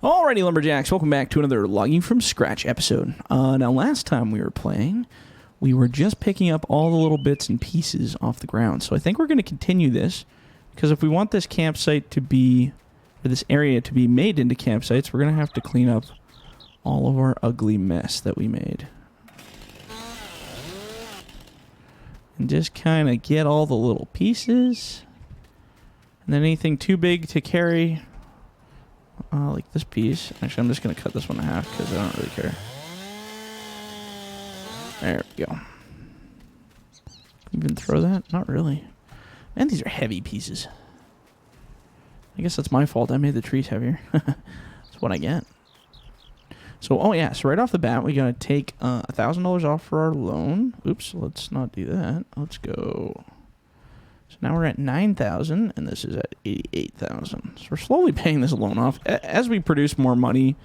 Alrighty, Lumberjacks, welcome back to another Logging from Scratch episode. Now, last time we were playing, we were just picking up all the little bits and pieces off the ground. So I think we're going to continue this, because if we want this campsite to be, or this area to be made into campsites, we're going to have to clean up all of our ugly mess that we made. And just kind of get all the little pieces. And then anything too big to carry, like this piece. Actually, I'm just going to cut this one in half because I don't really care. There we go. Even throw that? Not really. And these are heavy pieces. I guess that's my fault. I made the trees heavier. That's what I get. So, oh yeah, so right off the bat, we got to take $1,000 off for our loan. Oops, let's not do that. Let's go. So now we're at $9,000, and this is at $88,000. So we're slowly paying this loan off. As we produce more money,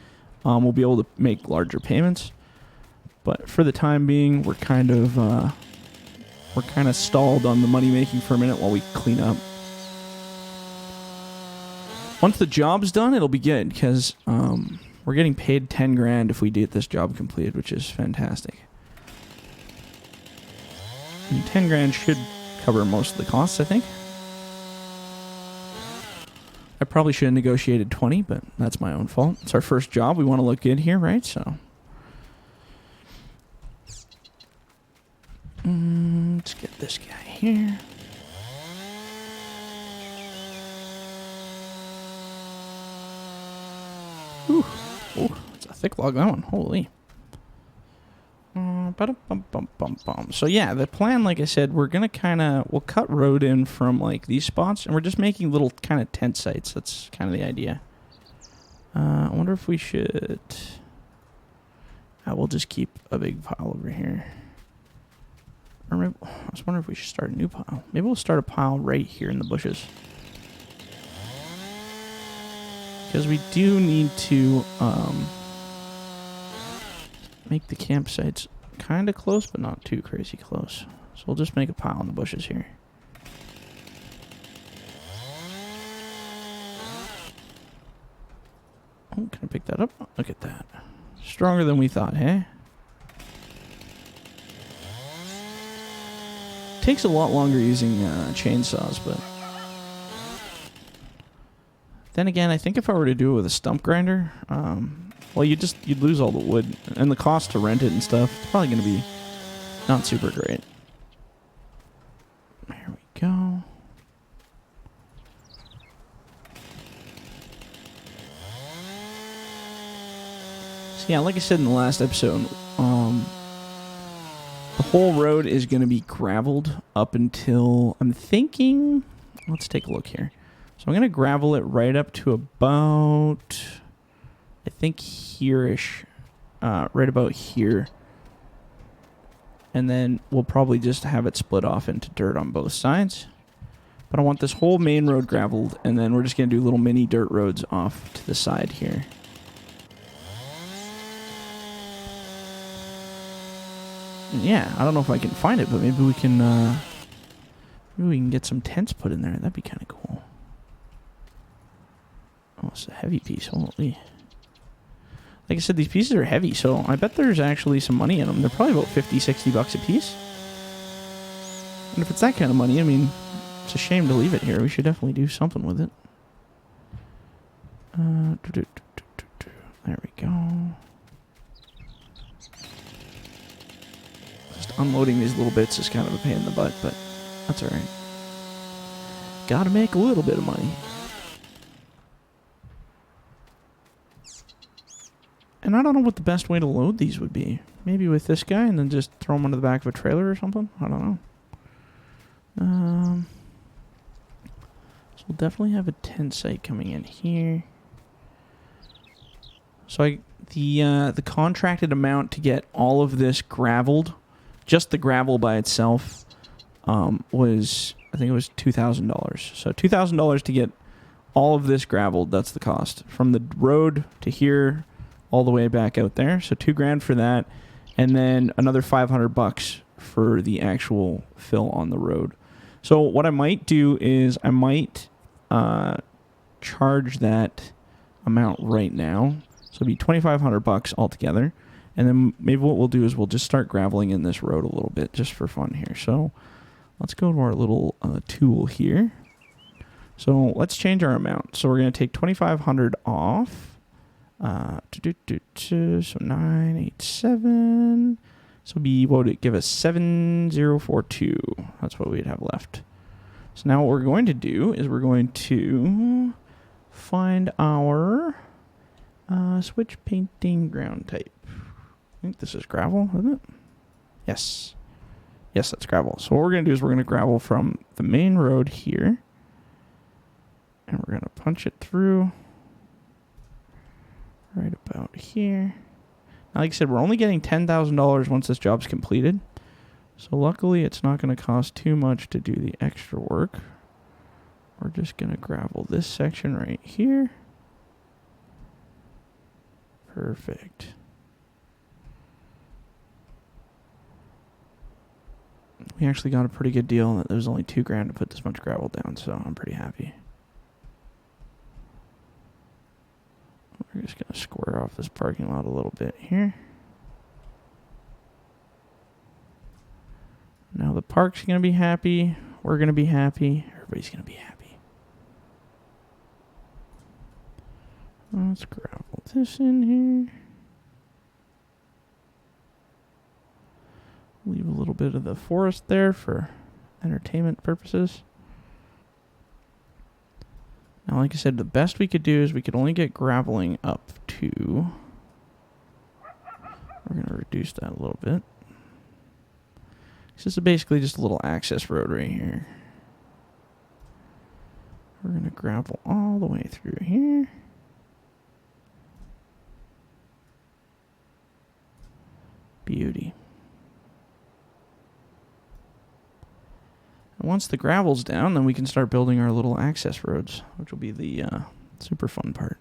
we'll be able to make larger payments. But for the time being, we're kind of stalled on the money making for a minute while we clean up. Once the job's done, it'll be good because we're getting paid 10 grand if we get this job completed, which is fantastic. And 10 grand should cover most of the costs, I think. I probably should have negotiated 20, but that's my own fault. It's our first job. We want to look good here, right? So let's get this guy here. Ooh, it's a thick log, that one. Holy. So yeah, the plan, like I said, we're gonna we'll cut road in from like these spots, and we're just making little kind of tent sites. That's kind of the idea. I wonder if we should. We'll just keep a big pile over here. Or maybe, I was wondering if we should start a new pile. Maybe we'll start a pile right here in the bushes. Because we do need to make the campsites kind of close, but not too crazy close. So we'll just make a pile in the bushes here. Oh, can I pick that up? Look at that. Stronger than we thought, hey? Takes a lot longer using chainsaws, but then again, I think if I were to do it with a stump grinder, well, you'd lose all the wood, and the cost to rent it and stuff, it's probably going to be not super great. There we go. So yeah, like I said in the last episode, the whole road is going to be graveled up until, I'm thinking, let's take a look here. So I'm going to gravel it right up to about, I think here-ish, right about here. And then we'll probably just have it split off into dirt on both sides. But I want this whole main road graveled, and then we're just going to do little mini dirt roads off to the side here. And yeah, I don't know if I can find it, but maybe we can get some tents put in there. That'd be kind of cool. Oh, it's a heavy piece. Holy. Like I said, these pieces are heavy, so I bet there's actually some money in them. They're probably about 50, 60 bucks a piece. And if it's that kind of money, I mean, it's a shame to leave it here. We should definitely do something with it. There we go. Just unloading these little bits is kind of a pain in the butt, but that's alright. Gotta make a little bit of money. And I don't know what the best way to load these would be. Maybe with this guy and then just throw them onto the back of a trailer or something? I don't know. So we'll definitely have a tent site coming in here. So the contracted amount to get all of this graveled, just the gravel by itself, was, I think it was $2,000. So $2,000 to get all of this graveled, that's the cost. From the road to here, all the way back out there. So $2 grand for that, and then another $500 for the actual fill on the road. So what I might do is I might charge that amount right now. So it'll be $2,500 altogether. And then maybe what we'll do is we'll just start graveling in this road a little bit just for fun here. So let's go to our little tool here. So let's change our amount. So we're going to take 2,500 off. So 987. So be, what would it give us? 7042. That's what we'd have left. So now what we're going to do is we're going to find our switch painting ground type. I think this is gravel, isn't it? Yes. Yes, that's gravel. So what we're going to do is we're going to gravel from the main road here. And we're going to punch it through right about here. Now, like I said, we're only getting $10,000 once this job's completed. So luckily, it's not going to cost too much to do the extra work. We're just going to gravel this section right here. Perfect. We actually got a pretty good deal. That there was only $2,000 to put this much gravel down, so I'm pretty happy. We're just going to square off this parking lot a little bit here. Now the park's going to be happy. We're going to be happy. Everybody's going to be happy. Let's gravel this in here. Leave a little bit of the forest there for entertainment purposes. Now, like I said, the best we could do is we could only get graveling up to... We're going to reduce that a little bit. This is basically just a little access road right here. We're going to gravel all the way through here. Beauty. And once the gravel's down, then we can start building our little access roads, which will be the super fun part.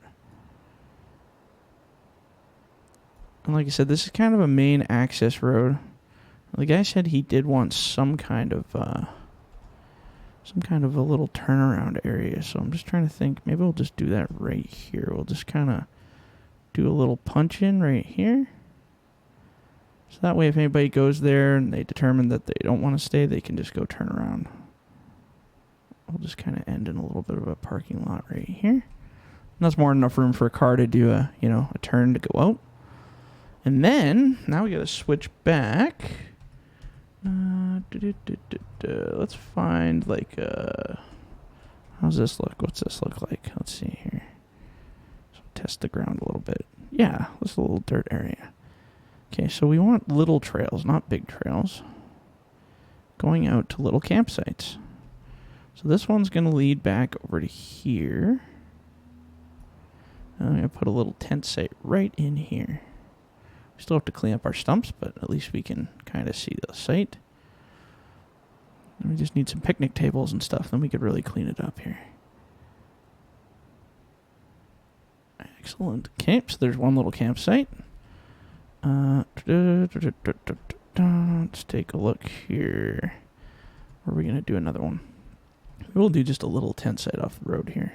And like I said, this is kind of a main access road. The guy said he did want some kind of a little turnaround area. So I'm just trying to think. Maybe we'll just do that right here. We'll just kind of do a little punch in right here. So that way, if anybody goes there and they determine that they don't want to stay, they can just go turn around. We'll just kind of end in a little bit of a parking lot right here. And that's more than enough room for a car to do a turn to go out. And then now we got to switch back. Let's find how's this look? What's this look like? Let's see here. So test the ground a little bit. Yeah, this little dirt area. Okay, so we want little trails, not big trails, going out to little campsites. So this one's going to lead back over to here. And I'm going to put a little tent site right in here. We still have to clean up our stumps, but at least we can kind of see the site. And we just need some picnic tables and stuff, then we could really clean it up here. Excellent. Okay, so there's one little campsite. Let's take a look here. Where are we going to do another one? We'll do just a little tent site off the road here.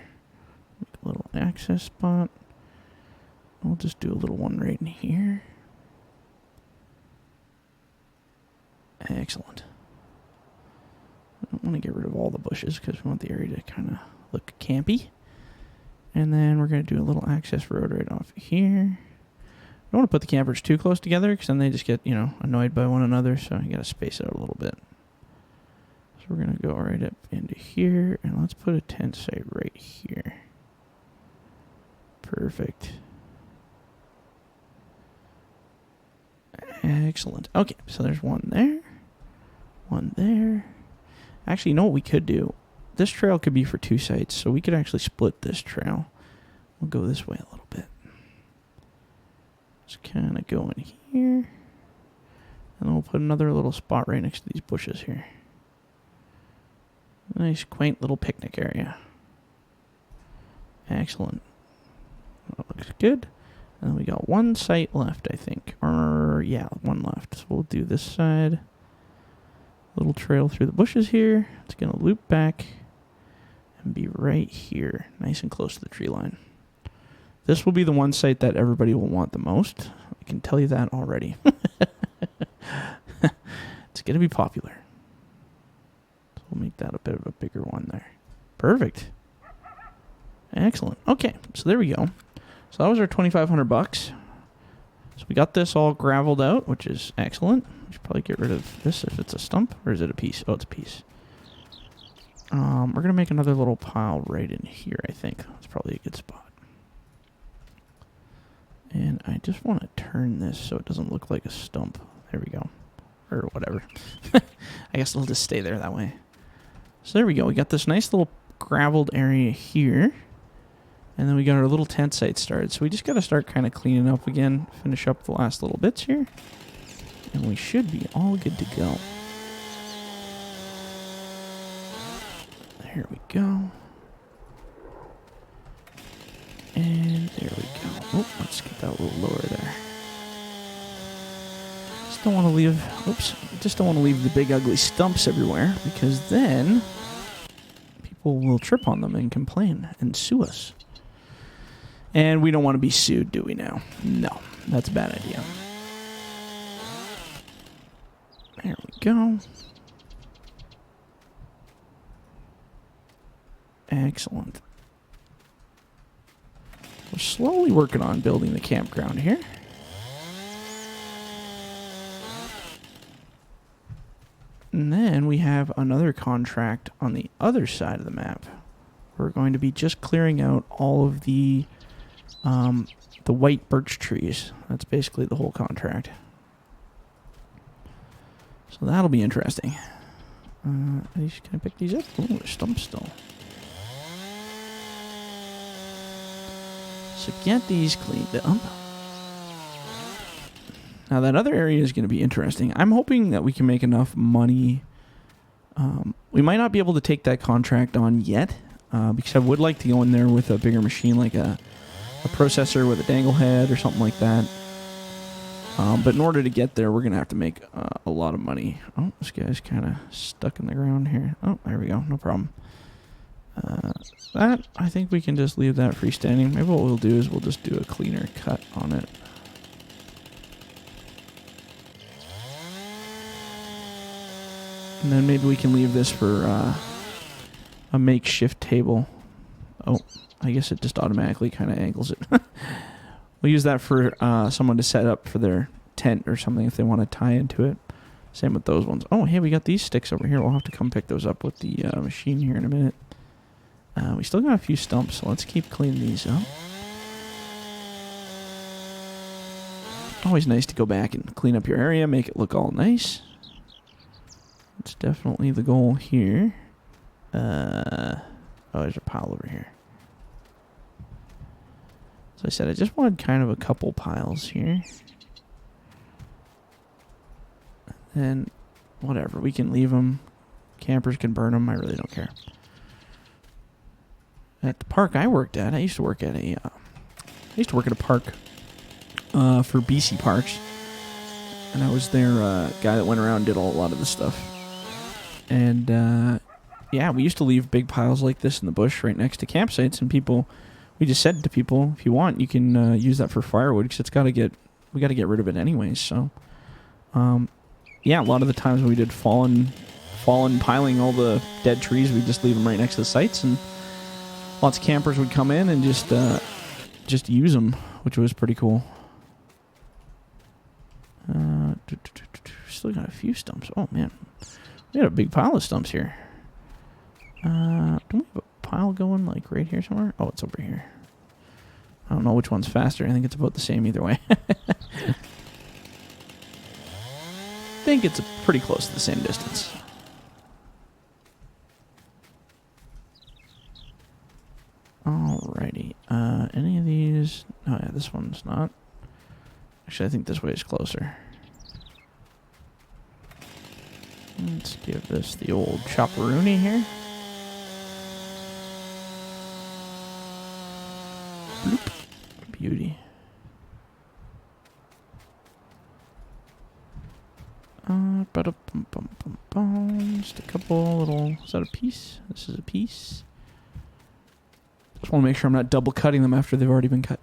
Make a little access spot. We'll just do a little one right in here. Excellent. I don't want to get rid of all the bushes because we want the area to kind of look campy. And then we're going to do a little access road right off here. I don't want to put the campers too close together because then they just get, annoyed by one another. So you got to space it out a little bit. So we're going to go right up into here. And let's put a tent site right here. Perfect. Excellent. Okay, so there's one there. One there. Actually, you know what we could do? This trail could be for two sites. So we could actually split this trail. We'll go this way a little bit. Just kind of go in here. And then we'll put another little spot right next to these bushes here. Nice, quaint little picnic area. Excellent. That looks good. And then we got one site left, I think. Or, yeah, one left. So we'll do this side. Little trail through the bushes here. It's going to loop back and be right here. Nice and close to the tree line. This will be the one site that everybody will want the most. I can tell you that already. It's going to be popular. So we'll make that a bit of a bigger one there. Perfect. Excellent. Okay, so there we go. So that was our 2,500 bucks. So we got this all graveled out, which is excellent. We should probably get rid of this if it's a stump, or is it a piece? Oh, it's a piece. We're going to make another little pile right in here, I think. That's probably a good spot. And I just want to turn this so it doesn't look like a stump. There we go. Or whatever. I guess it'll just stay there that way. So there we go. We got this nice little graveled area here. And then we got our little tent site started. So we just got to start kind of cleaning up again. Finish up the last little bits here. And we should be all good to go. There we go. And there we go. Oh, let's get that a little lower there. Just don't want to leave, oops, just don't want to leave the big ugly stumps everywhere, because then people will trip on them and complain and sue us. And we don't want to be sued, do we now? No, that's a bad idea. There we go. Excellent. We're slowly working on building the campground here. And then we have another contract on the other side of the map. We're going to be just clearing out all of the white birch trees. That's basically the whole contract. So that'll be interesting. Can I pick these up? Oh, they're stumps still. So get these cleaned up. Now that other area is going to be interesting. I'm hoping that we can make enough money. We might not be able to take that contract on yet, because I would like to go in there with a bigger machine, like a processor with a dangle head or something like that. But in order to get there, we're going to have to make a lot of money. Oh, this guy's kind of stuck in the ground here. Oh, there we go. No problem. That, I think we can just leave that freestanding. Maybe what we'll do is we'll just do a cleaner cut on it. And then maybe we can leave this for a makeshift table. Oh, I guess it just automatically kind of angles it. We'll use that for someone to set up for their tent or something if they want to tie into it. Same with those ones. Oh, hey, we got these sticks over here. We'll have to come pick those up with the machine here in a minute. We still got a few stumps, so let's keep cleaning these up. Always nice to go back and clean up your area, make it look all nice. It's definitely the goal here. Oh, there's a pile over here. As I said, I just wanted kind of a couple piles here. And whatever, we can leave them. Campers can burn them. I really don't care. At the park I worked at, I used to work at a park for BC Parks, and I was their guy that went around and did a lot of the stuff. And yeah, we used to leave big piles like this in the bush right next to campsites, and we just said to people, if you want, you can use that for firewood, because we got to get rid of it anyways. So, yeah, a lot of the times when we did fallen piling all the dead trees, we just leave them right next to the sites, and lots of campers would come in and just use them, which was pretty cool. Still got a few stumps. Oh man, we got a big pile of stumps here. Don't we have a pile going like right here somewhere? Oh, it's over here. I don't know which one's faster. I think it's about the same either way. I think it's pretty close to the same distance. Alrighty. Any of these? Oh yeah, this one's not. Actually, I think this way is closer. Let's give this the old chopperoonie here. Bloop. Beauty. Just a couple little... Is that a piece? This is a piece. Just want to make sure I'm not double cutting them after they've already been cut.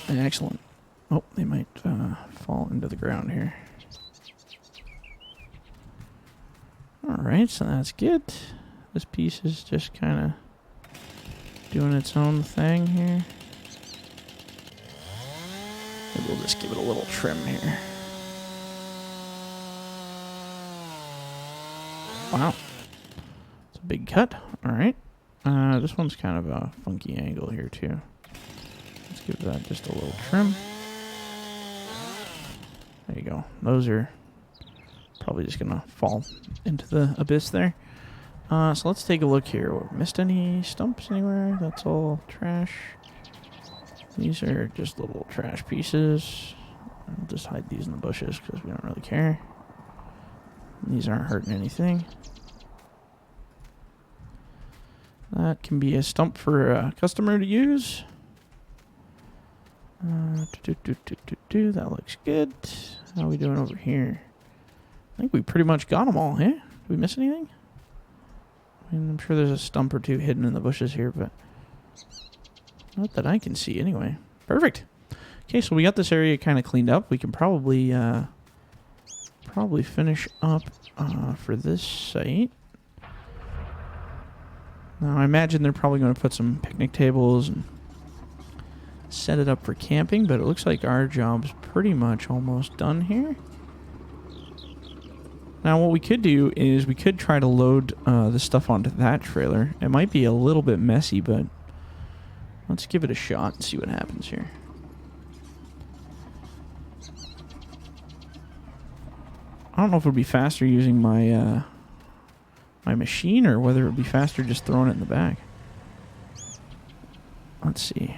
Excellent. Oh, they might fall into the ground here. Alright, so that's good. This piece is just kind of doing its own thing here. Maybe we'll just give it a little trim here. Wow. It's a big cut. Alright. This one's kind of a funky angle here too. Let's give that just a little trim. There you go. Those are probably just going to fall into the abyss there. So let's take a look here. Missed any stumps anywhere? That's all trash. These are just little trash pieces. I'll just hide these in the bushes because we don't really care. These aren't hurting anything. That can be a stump for a customer to use. That looks good. How are we doing over here? I think we pretty much got them all, huh? Did we miss anything? I mean, I'm sure there's a stump or two hidden in the bushes here, but not that I can see anyway. Perfect. Okay, so we got this area kind of cleaned up. We can probably finish up for this site. Now, I imagine they're probably going to put some picnic tables and set it up for camping, but it looks like our job's pretty much almost done here. Now, what we could do is we could try to load the stuff onto that trailer. It might be a little bit messy, but let's give it a shot and see what happens here. I don't know if it would be faster using my my machine or whether it would be faster just throwing it in the back. Let's see.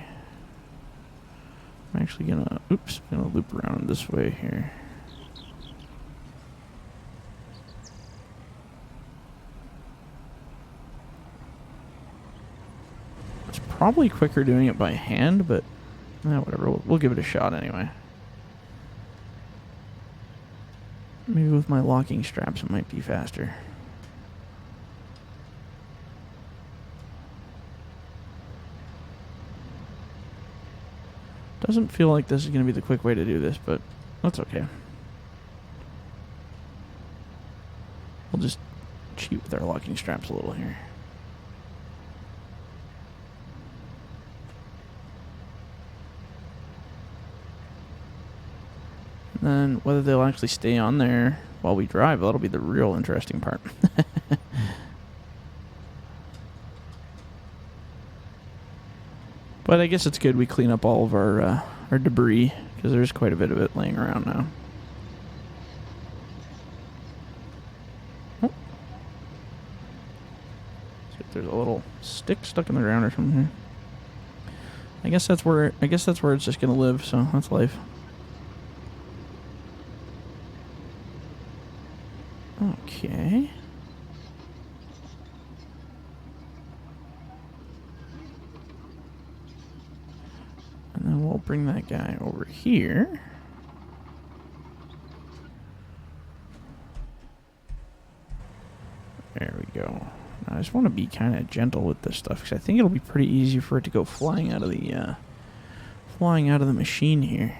I'm actually gonna loop around this way here. It's probably quicker doing it by hand, but whatever. We'll give it a shot anyway. Maybe with my locking straps it might be faster. Doesn't feel like this is going to be the quick way to do this, but that's okay. We'll just cheat with our locking straps a little here. And then whether they'll actually stay on there while we drive, that'll be the real interesting part. But I guess it's good we clean up all of our debris, because there's quite a bit of it laying around now. Oh. See if there's a little stick stuck in the ground or something here. I guess that's where it's just gonna live, so that's life. Okay. And then we'll bring that guy over here. There we go. Now, I just want to be kind of gentle with this stuff because I think it'll be pretty easy for it to go flying out of the machine here.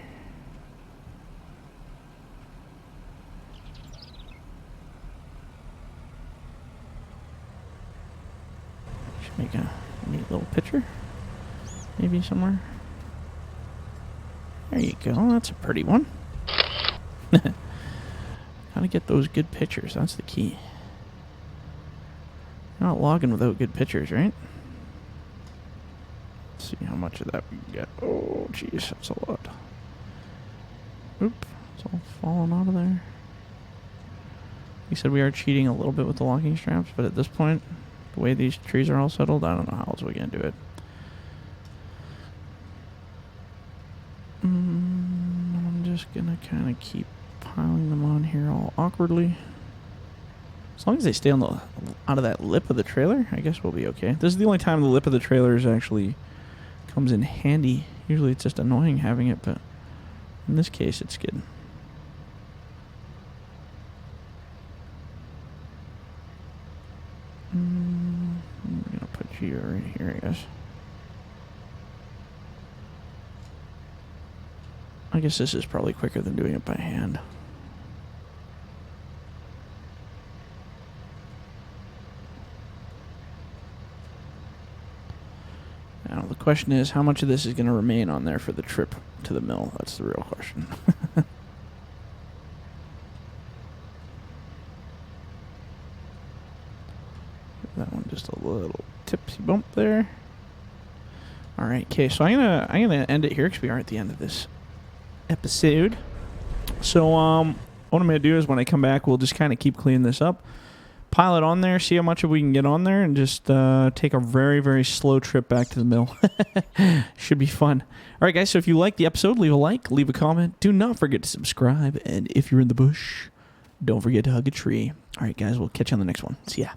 Should make a neat little picture, maybe somewhere. There you go. That's a pretty one. Gotta get those good pictures. That's the key. You're not logging without good pictures, right? Let's see how much of that we can get. Oh, jeez. That's a lot. Oop. It's all falling out of there. We said we are cheating a little bit with the locking straps, but at this point, the way these trees are all settled, I don't know how else we're going to do it. I'm just gonna kind of keep piling them on here all awkwardly. As long as they stay on the out of that lip of the trailer, I guess we'll be okay. This is the only time the lip of the trailer actually comes in handy. Usually it's just annoying having it, but in this case it's good. I'm gonna put you right here, I guess. I guess this is probably quicker than doing it by hand. Now, the question is, how much of this is going to remain on there for the trip to the mill? That's the real question. That one just a little tipsy bump there. All right, okay, so I'm gonna end it here because we are at the end of this episode. So what I'm gonna do is when I come back, we'll just kind of keep cleaning this up, pile it on there, see how much of we can get on there, and just take a very, very slow trip back to the mill. Should be fun. All right, guys, so if you liked the episode, leave a like, leave a comment. Do not forget to subscribe, and if you're in the bush, don't forget to hug a tree. All right, guys, we'll catch you on the next one. See ya.